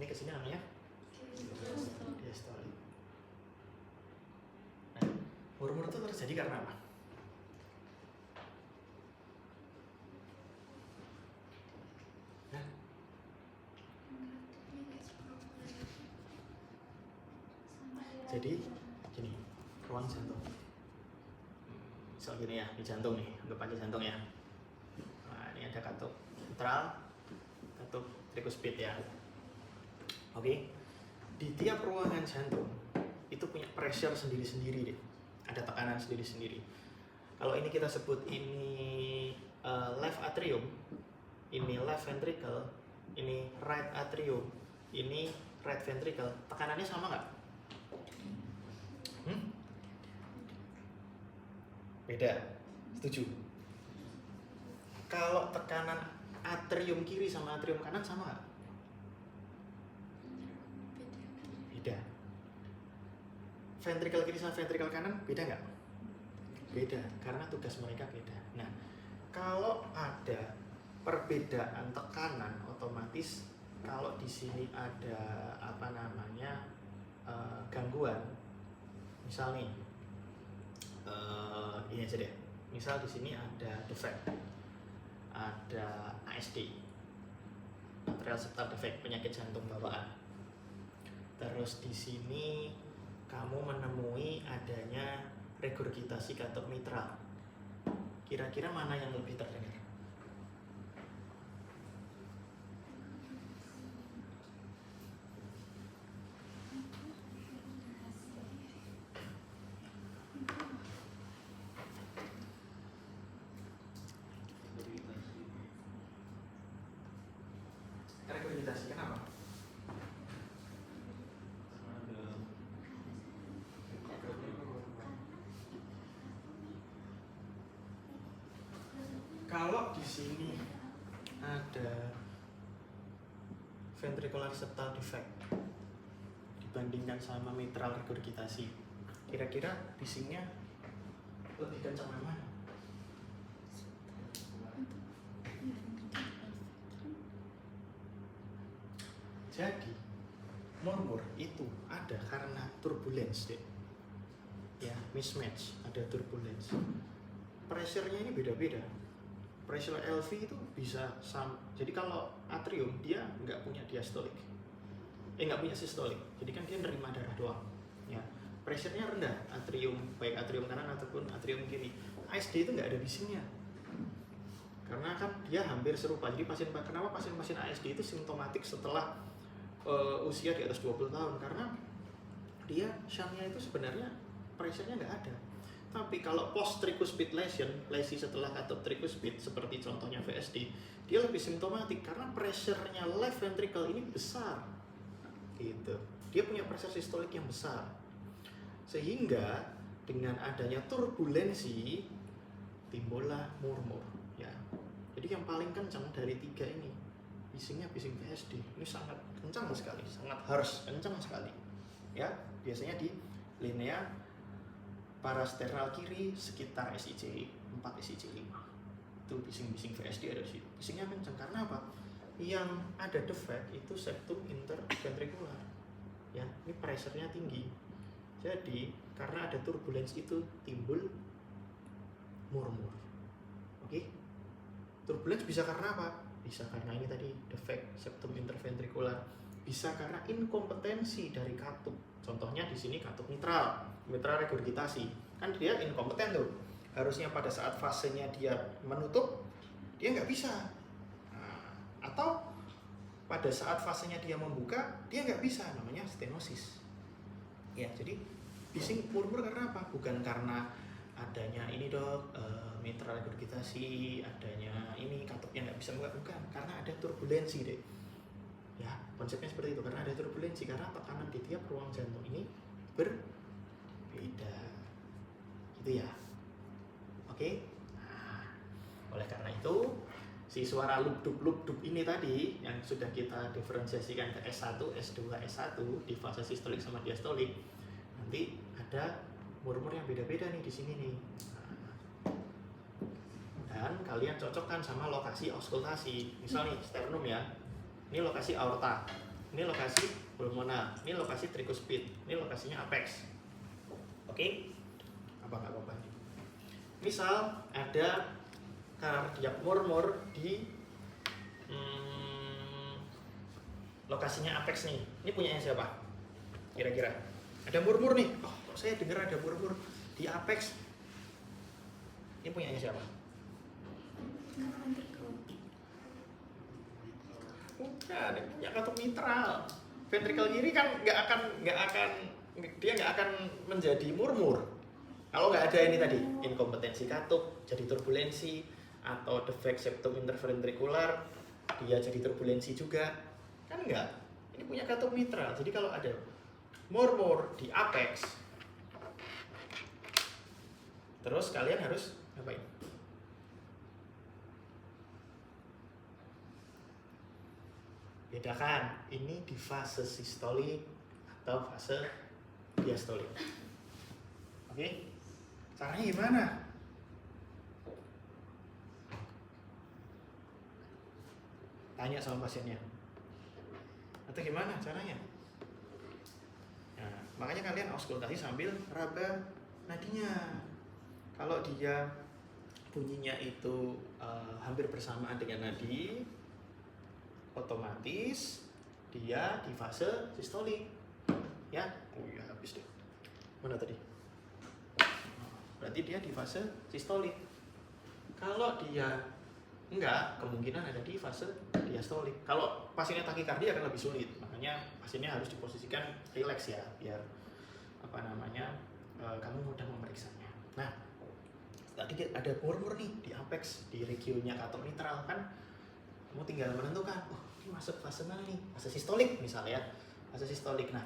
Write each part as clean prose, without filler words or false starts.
Ini ke sini namanya diastolik. Nah, murmur itu terjadi karena apa? Nah, jadi gini, ruang jantung. Misal gini ya, di jantung nih, anggap aja jantung ya. Nah, ini ada katup mitral, katup trikuspid ya. Oke, di tiap ruangan jantung itu punya pressure sendiri-sendiri deh. Ada tekanan sendiri-sendiri. Kalau ini kita sebut ini left atrium, ini left ventricle, ini right atrium, ini right ventricle. Tekanannya sama nggak? Beda, setuju? Kalau tekanan atrium kiri sama atrium kanan sama nggak? Beda. Ventricle kiri sama ventricle kanan beda nggak? Beda, karena tugas mereka beda. Nah, kalau ada perbedaan tekanan, otomatis kalau di sini ada gangguan, misal nih, ini aja deh. Misal di sini ada defect, ada ASD, atrial septal defect, penyakit jantung bawaan. Terus di sini kamu menemui adanya regurgitasi katup mitral. Kira-kira mana yang lebih terdengar? Regurgitasi kenapa? Kalau di sini ada ventricular septal defect dibandingkan sama mitral regurgitasi, kira-kira bisingnya lebih kencang mana? Jadi murmur itu ada karena turbulence deh. Ya, mismatch, ada turbulence. Pressure-nya ini beda-beda. Pressure LV itu bisa jadi kalau atrium dia nggak punya diastolik, nggak punya sistolik, jadi kan dia nerima darah doang ya. Pressure-nya rendah, atrium, baik atrium kanan ataupun atrium kiri. ASD itu nggak ada bisingnya, karena kan dia hampir serupa. Jadi kenapa pasien-pasien ASD itu simptomatik setelah usia di atas 20 tahun, karena dia shunt-nya itu sebenarnya pressure-nya nggak ada. Tapi kalau post tricuspid lesion, lesi setelah katup tricuspid seperti contohnya VSD, dia lebih simptomatik karena pressure-nya left ventricle ini besar. Gitu. Dia punya pressure sistolik yang besar. Sehingga dengan adanya turbulensi timbullah murmur, ya. Jadi yang paling kencang dari tiga ini bisingnya bising VSD. Ini sangat kencang sekali, sangat harsh, kencang sekali. Ya, biasanya di linea parasternal kiri sekitar SIC 4 SIC 5. Itu bising-bising VSD ada di situ. Bisingnya kencang karena apa? Yang ada defect itu septum interventricular. Ya, ini pressure-nya tinggi. Jadi, karena ada turbulence itu timbul murmur. Oke? Turbulence bisa karena apa? Bisa karena ini tadi defect septum interventricular. Bisa karena inkompetensi dari katup. Contohnya di sini katup mitral regurgitasi. Kan dia inkompeten tuh. Harusnya pada saat fasenya dia menutup, dia nggak bisa. Nah, atau pada saat fasenya dia membuka, dia nggak bisa. Namanya stenosis. Ya, jadi bising murmur karena apa? Bukan karena adanya ini dok, mitral regurgitasi, adanya ini katupnya nggak bisa bukan, karena ada turbulensi deh. Ya, konsepnya seperti itu, karena ada turbulensi, karena tekanan di tiap ruang jantung ini berbeda. Gitu ya. Oke? Nah, oleh karena itu, si suara lubdub ini tadi yang sudah kita diferensiasikan ke S1, S2, S1 di fase sistolik sama diastolik, nanti ada murmur yang beda-beda nih di sini nih. Dan kalian cocokkan sama lokasi auskultasi. Misal nih sternum ya. Ini lokasi aorta. Ini lokasi pulmonal, ini lokasi tricuspid, ini lokasinya apex. Oke? Apa nggak apa-apa? Misal ada cardiac murmur di lokasinya apex nih. Ini punyanya siapa? Kira-kira. Ada murmur nih. Oh, kok saya dengar ada murmur di apex. Ini punyanya siapa? Bukan, ini punya katup mitral. Ventrikel kiri kan nggak akan menjadi murmur. Kalau nggak ada ini tadi, inkompetensi katup, jadi turbulensi, atau defect septum interventrikular, dia jadi turbulensi juga. Kan enggak. Ini punya katup mitral. Jadi kalau ada murmur di apex, terus kalian harus ngapain? Bedakan, ini di fase sistolik atau fase diastolik. Oke? Caranya gimana? Tanya sama pasiennya. Atau gimana caranya? Nah, makanya kalian auskultasi sambil raba nadinya. Kalau dia bunyinya itu hampir bersamaan dengan nadi, otomatis dia di fase sistolik. Ya? Oh ya, habis deh. Mana tadi? Berarti dia di fase sistolik. Kalau dia enggak, kemungkinan ada di fase diastolik. Kalau pasiennya takikardia akan lebih sulit, makanya pasiennya harus diposisikan rileks ya, biar kamu mudah memeriksanya. Nah, tadi ada murmur nih di apex, di regionnya katup mitral kan, kamu tinggal menentukan, oh ini masuk fase mana nih? Fase sistolik misalnya, fase sistolik. Nah,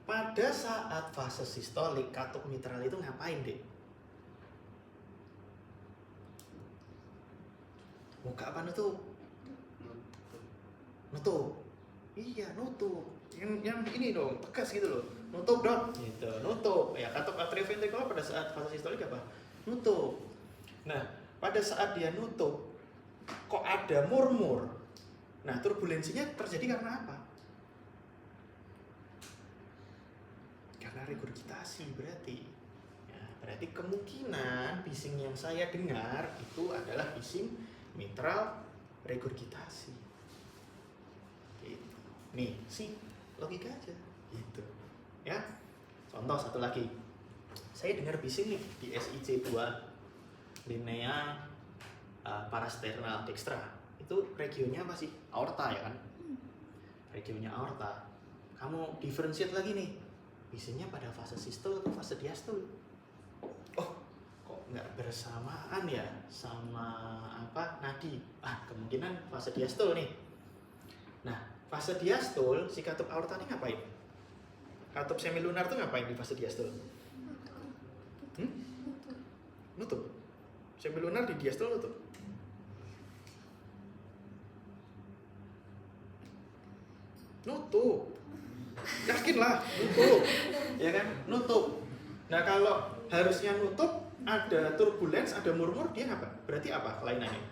pada saat fase sistolik katup mitral itu ngapain deh? Muka apa nutup? Nutup. Iya, nutup. Yang ini dong, tegas gitu loh. Nutup dong. Gitu, nutup. Ya, katup atrioventrikular pada saat fase sistolik apa? Nutup. Nah, pada saat dia nutup, kok ada murmur? Nah, turbulensinya terjadi karena apa? Karena regurgitasi berarti. Ya, berarti kemungkinan bising yang saya dengar itu adalah bising mitral regurgitasi. Gitu. Nih, sih logika aja. Gitu. Ya. Contoh satu lagi. Saya dengar bising nih di SIC2 linea parasternal dextra. Itu regionnya apa sih? Aorta ya kan? Regionnya aorta. Kamu differentiate lagi nih. Bisingnya pada fase sistol atau fase diastol? Oh, kok nggak bersamaan ya sama nadi? Kemungkinan fase diastol nih. Nah, fase diastol si katup aorta ini ngapain? Katup semilunar tuh ngapain di fase diastol? Nutup. Semilunar di diastol nutup. Nutup. Yakinlah, nutup. Ya kan? Nutup. Nah, kalau harusnya nutup, ada turbulens, ada murmur, dia apa? Berarti apa kelainannya?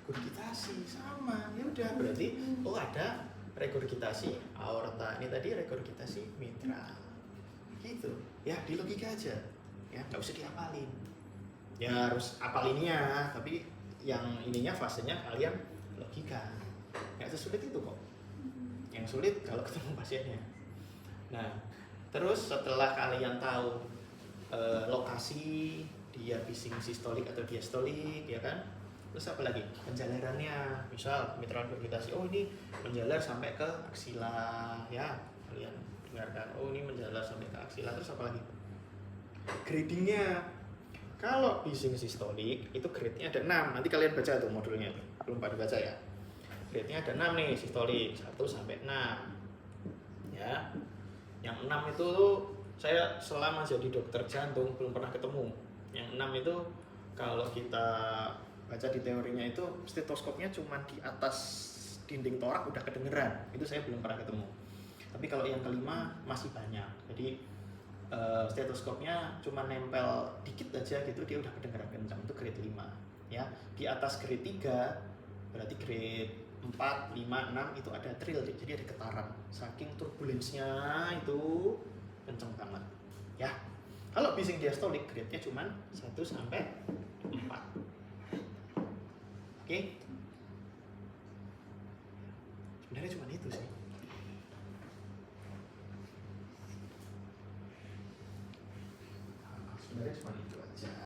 Regurgitasi sama. Ya udah, berarti ada regurgitasi aorta. Ini tadi regurgitasi mitral. Gitu. Ya, di logika aja. Ya, nggak usah dihafalin. Ya harus hafalinnya, tapi yang ininya fasenya kalian logika. Nggak sesulit itu kok. Yang sulit kalau ketemu pasiennya. Nah, terus setelah kalian tahu lokasi dia bising sistolik atau diastolik, ya kan? Terus apa lagi? Penjalarannya, misal mitral regurgitasi, oh ini menjalar sampai ke aksila, ya kalian dengarkan. Oh ini menjalar sampai ke aksila. Terus apa lagi? Gradingnya. Kalau bising sistolik itu grade-nya ada 6. Nanti kalian baca tuh modulnya, belum pada baca ya. Grade-nya ada 6 nih sistolik, 1 sampai 6. Ya. Yang 6 itu saya selama jadi dokter jantung belum pernah ketemu. Yang 6 itu kalau kita baca di teorinya itu stetoskopnya cuma di atas dinding torak udah kedengeran. Itu saya belum pernah ketemu. Tapi kalau yang kelima masih banyak. Jadi stetoskopnya cuma nempel dikit aja gitu dia udah kedengeran kencang. Itu grade 5 ya. Di atas grade 3 berarti grade 4, 5, 6 itu ada trill, jadi ada getaran. Saking turbulensnya itu kenceng banget. Ya. Kalau bising diastolik grade-nya cuma 1 sampai 4. Oke. Sebenarnya cuma itu sih. Sebenarnya cuma itu aja.